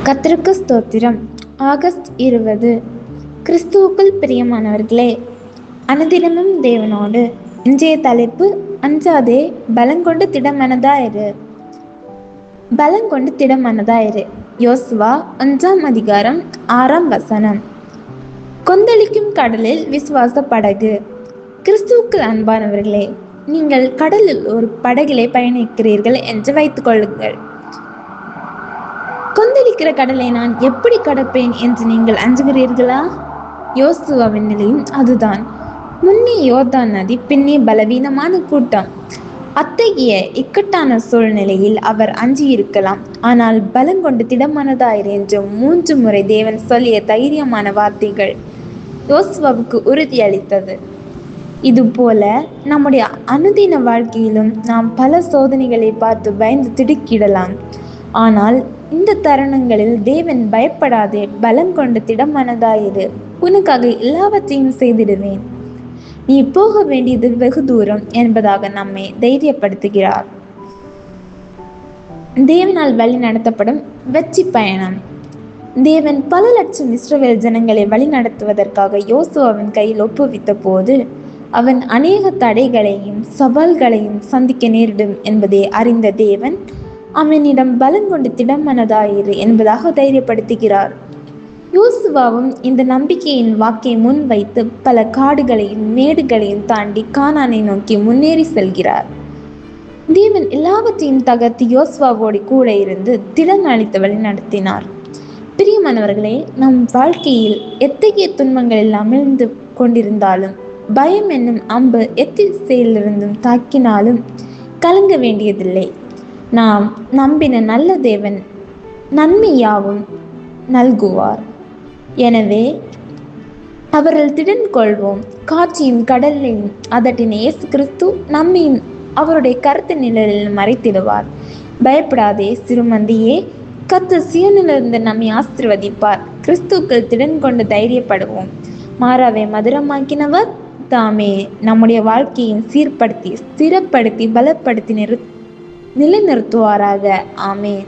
கர்த்தருக்கு ஸ்தோத்திரம். ஆகஸ்ட் 20. கிறிஸ்துவுக்குள் பிரியமானவர்களே, அனுதினமும் தேவனோடு. இன்றைய தலைப்பு, அஞ்சாதே, பலங்கொண்டு திடமனதாயிரு. பலங்கொண்டு திடமனதாயிரு. யோசுவா 1 அதிகாரம் 6 கொந்தளிக்கும் கடலில் விசுவாச படகு. கிறிஸ்துவுக்குள் அன்பானவர்களே, நீங்கள் கடலில் ஒரு படகிலே பயணிக்கிறீர்கள் என்று வைத்துக் கொள்ளுங்கள். கொந்தளிக்கிற கடலை நான் எப்படி கடப்பேன் என்று நீங்கள் அஞ்சுகிறீர்களா? யோசுவாவின் நிலையும் அதுதான். முன்னே யோர்தான் நதி, பின்னே பலவீனமான கூட்டம். அத்தகைய இக்கட்டான சூழ்நிலையில் அவர் அஞ்சியிருக்கலாம். ஆனால் பலங்கொண்டு திடமனதாயிரு என்று 3 முறை தேவன் சொல்லிய தைரியமான வார்த்தைகள் யோசுவாவுக்கு உறுதி அளித்தது. இதுபோல நம்முடைய அனுதின வாழ்க்கையிலும் நாம் பல சோதனைகளை பார்த்து பயந்து திடுக்கிடலாம். ஆனால் இந்த தருணங்களில் தேவன், பயப்படாதே, பலங்கொண்டு திடமனதாயிரு, உனக்காக எல்லாவற்றையும் செய்திடுவேன், நீ போக வேண்டியது வெகு தூரம் என்பதாக நம்மை தைரியப்படுத்துகிறார். தேவனால் வழி நடத்தப்படும் வெற்றி பயணம். தேவன் பல லட்சம் இஸ்ரவேல் ஜனங்களை வழி நடத்துவதற்காக யோசுவாவின் கையில் ஒப்புவித்த போது அவன் அநேக தடைகளையும் சவால்களையும் சந்திக்க நேரிடும் என்பதை அறிந்த தேவன் அவனிடம் பலங்கொண்டு திடமனதாயிரு என்பதாக தைரியப்படுத்துகிறார். யோசுவாவும் இந்த நம்பிக்கையின் வாக்கை முன் வைத்து பல காடுகளையும் மேடுகளையும் தாண்டி கானானை நோக்கி முன்னேறி செல்கிறார். தேவன் எல்லாவற்றையும் தகர்த்து யோசுவாவோடு கூட இருந்து திடன் அளித்து வழி நடத்தினார். பிரியமானவர்களே, நம் வாழ்க்கையில் எத்தகைய துன்பங்கள் எல்லாம் அமிழ்ந்து கொண்டிருந்தாலும், பயம் என்னும் அம்பு எத்திசையிலிருந்தும் தாக்கினாலும் கலங்க வேண்டியதில்லை. நாம் நம்பின நல்ல தேவன் நன்மை யாவும் நல்குவார். எனவே அவர்கள் திடன் கொள்வோம். காட்சியும் கடலையும் அதட்டின இயேசு கிறிஸ்து நம்மையும் அவருடைய கருத்து நிழலில் மறைத்திடுவார். பயப்படாதே சிறுமந்தியே, கர்த்தர் சீயோனிலிருந்து நம்மை ஆசீர்வதிப்பார். கிறிஸ்துக்கள் திடன் கொண்டு தைரியப்படுவோம். மாறாவை மதுரமாக்கினவர் தாமே நம்முடைய வாழ்க்கையை சீர்படுத்தி, ஸ்திரப்படுத்தி, பலப்படுத்தி நிலைநிறுத்துவாராக. ஆமென்.